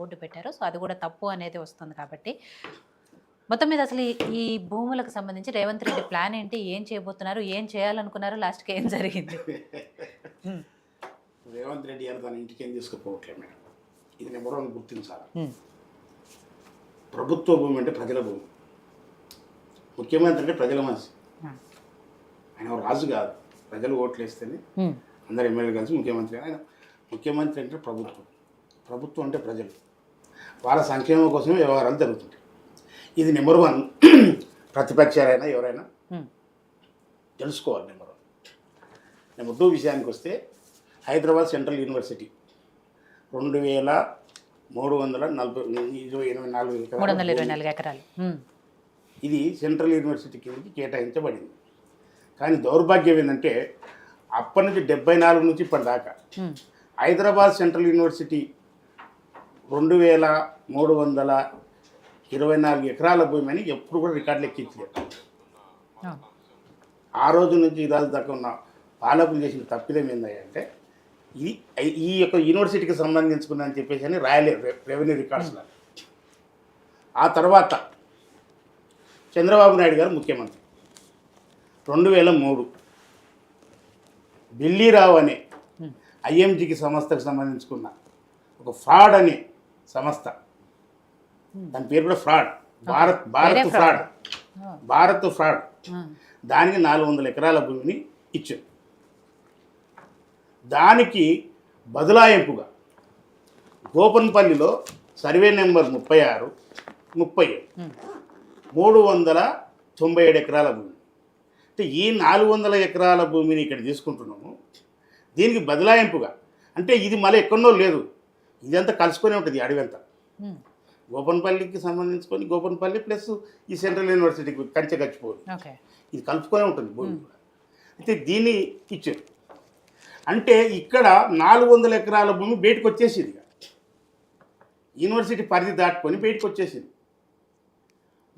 Board పెట్టారు. So అది కూడా తప్పు అనేది వస్తుంది కాబట్టి మొత్తం మీద అసలు ఈ భూములకు సంబంధించి రేవంత్ రెడ్డి ప్లాన్ ఏంటి, ఏం చేయబోతున్నారు, ఏం చేయాలనుకున్నారు, లాస్ట్కి ఏం జరిగింది? రేవంత్ రెడ్డి గారు తన ఇంటికి ఏం తీసుకుపోవట్లేదు మేడం. ఇది నెంబర్ వన్ గుర్తించాలి. ప్రభుత్వ భూమి అంటే ప్రజల భూమి. ముఖ్యమంత్రి అంటే ప్రజల మనిషి. ఆయన రాజు కాదు. ప్రజలు ఓట్లు వేస్తేనే అందరు ఎమ్మెల్యేలు కలిసి ముఖ్యమంత్రి. ఆయన ముఖ్యమంత్రి అంటే ప్రభుత్వం. ప్రభుత్వం అంటే ప్రజలు. వాళ్ళ సంక్షేమం కోసమే వ్యవహారాలు జరుగుతుంటాయి. ఇది నెంబర్ వన్. ప్రతిపక్షాలైనా ఎవరైనా తెలుసుకోవాలి. Number one. నెంబర్ టూ విషయానికి వస్తే హైదరాబాద్ సెంట్రల్ యూనివర్సిటీ 2324 ఎకరాలు ఇది సెంట్రల్ యూనివర్సిటీ కిందకి కేటాయించబడింది. కానీ దౌర్భాగ్యం ఏంటంటే అప్పటి నుంచి 74 నుంచి ఇప్పటిదాకా హైదరాబాద్ సెంట్రల్ యూనివర్సిటీ 2324 ఎకరాల భూమి అని ఎప్పుడు కూడా రికార్డులు ఎక్కించలేదు. ఆ రోజు నుంచి ఈ రోజు దాకా ఉన్న పాలకులు చేసిన తప్పిదం ఏంటంటే ఈ యొక్క యూనివర్సిటీకి సంబంధించుకుందని చెప్పేసి అని రాయలేదు రెవెన్యూ రికార్డ్స్లో. ఆ తర్వాత చంద్రబాబు నాయుడు గారు ముఖ్యమంత్రి 2003 బిల్లీరావు అనే ఐఎంజికి సంస్థకు సంబంధించుకున్న ఒక ఫ్రాడ్ అనే సంస్థ, దాని పేరు కూడా ఫ్రాడ్, భారత్ ఫ్రాడ్, దానికి 400 ఎకరాల భూమిని ఇచ్చారు. దానికి బదలాయింపుగా గోపన్పల్లిలో సర్వే నెంబర్ 36, 37 397 ఎకరాల భూమి. అంటే ఈ 400 ఎకరాల భూమిని ఇక్కడ తీసుకుంటున్నాము. దీనికి బదలాయింపుగా అంటే ఇది మళ్ళీ ఎక్కడో లేదు, ఇదంతా కలుసుకొని ఉంటుంది. అడవంతా గోపన్పల్లికి సంబంధించుకొని గోపన్పల్లి ప్లస్ ఈ సెంట్రల్ యూనివర్సిటీకి కంచె గచ్చిపోదు, ఇది కలుపుకొని ఉంటుంది భూమి కూడా. అయితే దీన్ని ఇచ్చారు. అంటే ఇక్కడ 400 ఎకరాల భూమి బయటకు వచ్చేసింది. యూనివర్సిటీ పరిధి దాటుకొని బయటకు వచ్చేసింది.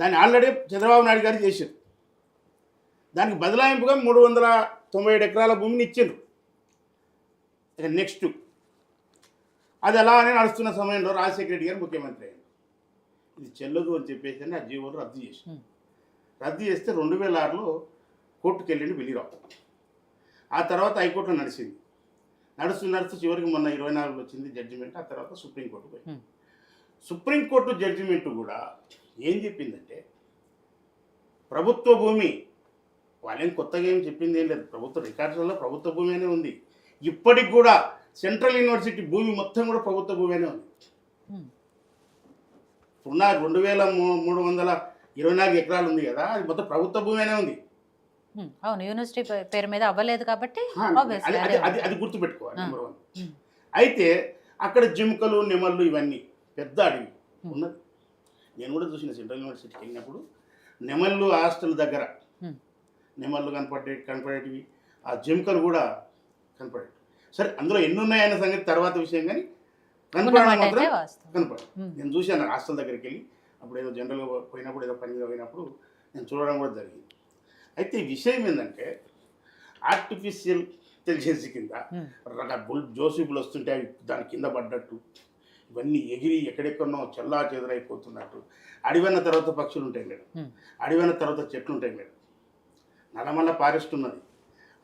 దాన్ని ఆల్రెడీ చంద్రబాబు నాయుడు గారు చేశారు. దానికి బదలాయింపుగా 397 ఎకరాల భూమిని ఇచ్చారు. ఇక నెక్స్ట్ అది అలానే నడుస్తున్న సమయంలో రాజశేఖర రెడ్డి గారు ముఖ్యమంత్రి అయ్యారు. ఇది చెల్లదు అని చెప్పేసి ఆ జీవోలు రద్దు చేశారు. రద్దు చేస్తే 2006లో కోర్టుకు వెళ్ళింది బిల్లీరావు. ఆ తర్వాత హైకోర్టులో నడుస్తూ చివరికి మొన్న 24లో వచ్చింది జడ్జిమెంట్. ఆ తర్వాత సుప్రీంకోర్టు పోయింది. సుప్రీంకోర్టు జడ్జిమెంట్ కూడా ఏం చెప్పిందంటే ప్రభుత్వ భూమి, వాళ్ళేం కొత్తగా ఏం చెప్పింది ఏం లేదు, ప్రభుత్వ రికార్డులలో ప్రభుత్వ భూమి అనే ఉంది. ఇప్పటికి కూడా సెంట్రల్ యూనివర్సిటీ భూమి మొత్తం కూడా ప్రభుత్వ భూమి అనే ఉంది. ఉన్న 2324 ఎకరాలు ఉంది కదా, అది మొత్తం ప్రభుత్వ భూమి అనే ఉంది. అవును, యూనివర్సిటీ పేరు మీద అవ్వలేదు కాబట్టి అది గుర్తుపెట్టుకోవాలి నెంబర్ వన్. అయితే అక్కడ జింకలు, నెమళ్ళు ఇవన్నీ పెద్ద అడవి ఉన్నది. నేను కూడా చూసిన సెంట్రల్ యూనివర్సిటీకి వెళ్ళినప్పుడు నెమళ్ళు హాస్టల్ దగ్గర నెమళ్ళు కనపడేటివి, ఆ జింకలు కూడా కనపడేవి. సరే అందులో ఎన్ని ఉన్నాయన్న సంగతి తర్వాత విషయం, కానీ కనపడడం మాత్రం కనపడదు. నేను చూశాను హాస్టల్ దగ్గరికి వెళ్ళి, అప్పుడు ఏదో జనరల్గా పోయినప్పుడు ఏదో పని మీద పోయినప్పుడు నేను చూడడం కూడా జరిగింది. అయితే ఈ విషయం ఏంటంటే ఆర్టిఫిషియల్ ఇంటెలిజెన్స్ కింద జోసిబులు వస్తుంటే అవి దాని కింద పడ్డట్టు, ఇవన్నీ ఎగిరి ఎక్కడెక్కడో చెల్లా చెదరైపోతున్నట్టు. అడివన్న తర్వాత పక్షులు ఉంటాయి మేడం, అడివన్న తర్వాత చెట్లు ఉంటాయి మేడం. నల్లమల్ల ఫారెస్ట్ ఉన్నది,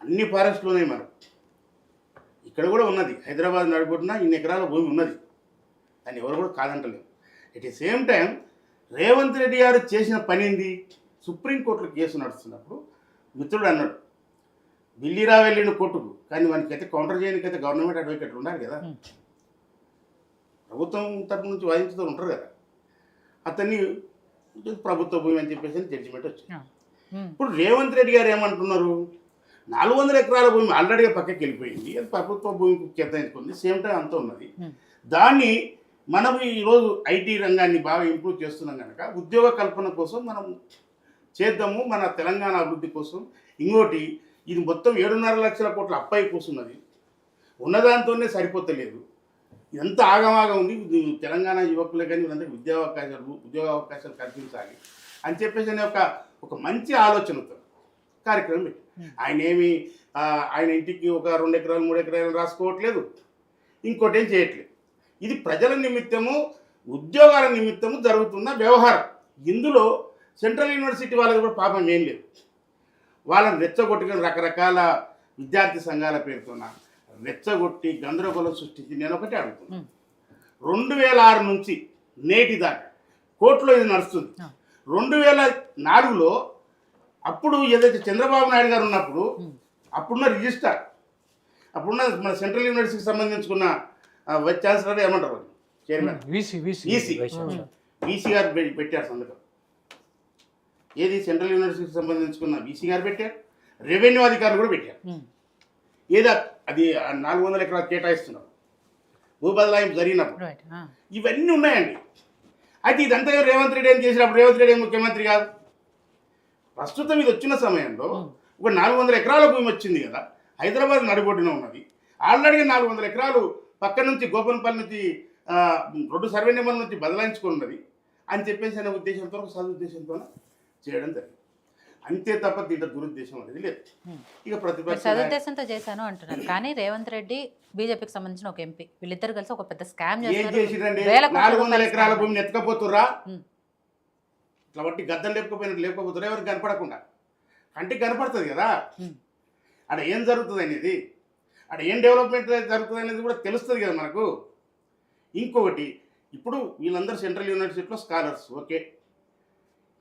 అన్ని ఫారెస్ట్లు ఉన్నాయి మనం. ఇక్కడ కూడా ఉన్నది, హైదరాబాద్ నడుపుతున్నా ఇన్ని ఎకరాల భూమి ఉన్నది, దాన్ని ఎవరు కూడా కాదంటలేము. At the same time Revanth Reddy గారు చేసిన పని ఏంది? సుప్రీంకోర్టులో కేసు నడుస్తున్నప్పుడు మిత్రుడు అన్నాడు బిల్లీరావు వెళ్ళిన కోర్టుకు, కానీ వానికైతే కౌంటర్ చేయడానికైతే గవర్నమెంట్ అడ్వకేట్లు ఉండాలి కదా, ప్రభుత్వం తరపు నుంచి వాదించుతూ ఉంటారు కదా. అతన్ని ప్రభుత్వ భూమి అని చెప్పేసి జడ్జిమెంట్ వచ్చింది. ఇప్పుడు రేవంత్ రెడ్డి గారు ఏమంటున్నారు, 400 ఎకరాల భూమి ఆల్రెడీగా పక్కకి వెళ్ళిపోయింది, అది ప్రభుత్వ భూమికి కేటాయించుకుంది, సేమ్ టైం అంతా ఉన్నది. దాన్ని మనం ఈరోజు ఐటీ రంగాన్ని బాగా ఇంప్రూవ్ చేస్తున్నాం కనుక ఉద్యోగ కల్పన కోసం మనం చేద్దాము, మన తెలంగాణ అభివృద్ధి కోసం. ఇంకోటి, ఇది మొత్తం 7.5 లక్షల కోట్ల అప్పాయి కూర్చున్నది, ఉన్నదాంతోనే సరిపోతలేదు, ఇదంతా ఆగమాగా ఉంది. తెలంగాణ యువకులే కానీ వీళ్ళందరికీ ఉద్యోగావకాశాలు కల్పించాలి అని చెప్పేసి అనే ఒక మంచి ఆలోచనతో కార్యక్రమం పెట్టి ఆయన ఇంటికి ఒక 2 ఎకరాలు 3 ఎకరాలు రాసుకోవట్లేదు, ఇంకోటి ఏం చేయట్లేదు. ఇది ప్రజల నిమిత్తము ఉద్యోగాల నిమిత్తము జరుగుతున్న వ్యవహారం. ఇందులో సెంట్రల్ యూనివర్సిటీ వాళ్ళది కూడా పాపం ఏం లేదు. వాళ్ళని రెచ్చగొట్టుకుని రకరకాల విద్యార్థి సంఘాల పేరుతోన రెచ్చగొట్టి గందరగోళం సృష్టించి నేను ఒకటే అడుగుతున్నాను. 2006 నుంచి నేటి దాకా కోర్టులో ఇది నడుస్తుంది. 2004లో అప్పుడు ఏదైతే చంద్రబాబు నాయుడు గారు ఉన్నప్పుడు అప్పుడున్న రిజిస్ట్రార్, అప్పుడున్న మన సెంట్రల్ యూనివర్సిటీకి సంబంధించుకున్న వైస్ ఛాన్సలర్ ఏమంటారు చైర్మన్ వీసీ గారు పెట్టారు సంతకం. ఏది సెంట్రల్ యూనివర్సిటీకి సంబంధించుకున్న వీసీ గారు పెట్టారు, రెవెన్యూ అధికారులు కూడా పెట్టారు. ఏదో అది 400 ఎకరాలు కేటాయిస్తున్నారు భూ బదలాయింపు జరిగినప్పుడు. ఇవన్నీ ఉన్నాయండి. అయితే ఇదంతా రేవంత్ రెడ్డి ఏం చేసినప్పుడు రేవంత్ రెడ్డి ముఖ్యమంత్రి కాదు. ప్రస్తుతం ఇది వచ్చిన సమయంలో ఒక 400 ఎకరాల భూమి వచ్చింది కదా, హైదరాబాద్ నడిబొడ్డున ఉన్నది. ఆల్రెడీ 400 ఎకరాలు పక్క నుంచి గోపన్పల్లి నుంచి 2 సర్వే నెంబర్ల నుంచి బదలాయించుకున్నది అని చెప్పేసి అనే ఉద్దేశంతో ఒక సదుద్దేశంతో చేయడం జరిగింది. అంతే తప్ప దీంట్లో దురుద్దేశం అనేది లేదు. ఇక ప్రతిపక్ష సదుద్దేశంతో చేశాను అంటున్నారు, కానీ రేవంత్ రెడ్డి బీజేపీకి సంబంధించిన ఒక ఎంపీ వీళ్ళిద్దరు కలిసి ఒక పెద్ద స్కామ్ ఏం చేసిరండి? 400 ఎకరాల భూమిని ఎత్తుకపోతుర్రా, ఇట్లా బట్టి గద్దలు లేకపోతురా, ఎవరికి కనపడకుండా కంటికి కనపడుతుంది కదా. అక్కడ ఏం జరుగుతుంది అనేది, అక్కడ ఏం డెవలప్మెంట్ జరుగుతుంది అనేది కూడా తెలుస్తుంది కదా మనకు. ఇంకొకటి, ఇప్పుడు వీళ్ళందరూ సెంట్రల్ యూనివర్సిటీలో స్కాలర్స్, ఓకే,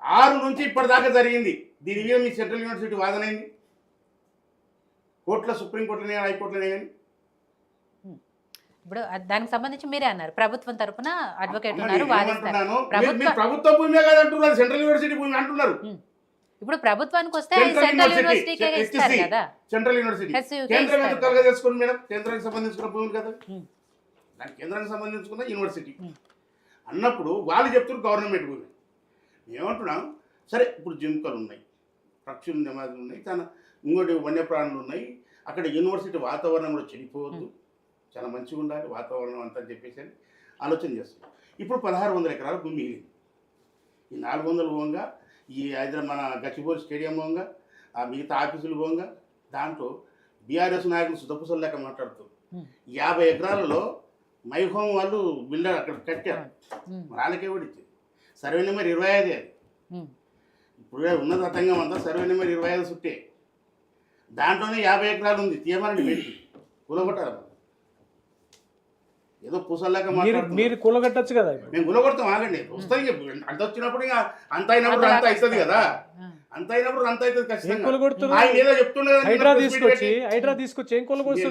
6 నుంచి ఇప్పటిదాకా జరిగింది. దీని మీద మీ సెంట్రల్ యూనివర్సిటీ వాదనైంది కోర్టులో, సుప్రీంకోర్టులోనే, హైకోర్టులోనే. కానీ ఇప్పుడు దానికి సంబంధించి మీరే అన్నారు ప్రభుత్వం తరపున అడ్వకేట్ ఉన్నారు, వాదిస్తారు. ప్రభుత్వ భూమి కాదంటున్నారు, సెంట్రల్ యూనివర్సిటీ భూమి అంటున్నారు. ఇప్పుడు ప్రభుత్వానికి వస్తే సెంట్రల్ యూనివర్సిటీకే ఇస్తారు కదా. సెంట్రల్ యూనివర్సిటీ కేంద్రం ఎందుకు కలగా చేసుకోండి మేడం? కేంద్రానికి సంబంధించిన భూములు కదా, దానికి కేంద్రానికి సంబంధించుకున్న యూనివర్సిటీ అన్నప్పుడు వాళ్ళు చెప్తున్నారు గవర్నమెంట్ భూమి. ఏమంటున్నాం, సరే ఇప్పుడు జింకలు ఉన్నాయి, పక్షులు నెమాదులు ఉన్నాయి, తన ఇంకోటి వన్యప్రాణులు ఉన్నాయి, అక్కడ యూనివర్సిటీ వాతావరణం కూడా చెడిపోవద్దు, చాలా మంచిగా ఉండాలి వాతావరణం అంతా చెప్పేసి ఆలోచన చేస్తున్నాం. ఇప్పుడు 1600 ఎకరాల భూమి మిగిలింది. ఈ 400 పోగా, ఈ హైదరాబాద్ మన గచ్చిబౌలి స్టేడియం పోగా, ఆ మిగతా ఆఫీసులు పోగా, దాంట్లో బీఆర్ఎస్ నాయకులు సుతపుసలు లెక్క మాట్లాడుతూ 50 ఎకరాలలో మైహోమ్ వాళ్ళు బిల్డర్ అక్కడ కట్టారు, వాళ్ళకే కూడా ఇచ్చింది. సర్వే నెంబర్ 25 అది. ఇప్పుడు ఉన్న తతంగం అంతా సర్వే నెంబర్ 25 చుట్టే, దాంట్లోనే 50 ఎకరాలు ఉంది. తీయమని పెట్టి కూలగొట్టారు. ఏదో పూసల్లాగా మీరు కూలగట్టచ్చు కదా. మేము కూలగొడతాం, ఆగండి, వస్తాయి. అంత వచ్చినప్పుడు ఇంకా అంత అయినప్పుడు అంత అవుతుంది కదా, అంత అయినప్పుడు అంత అవుతుంది ఖచ్చితంగా. ఆయన ఏదో చెప్తుండే హైడ్రా తీసుకొచ్చి ఏం కూలగొడుతుంది?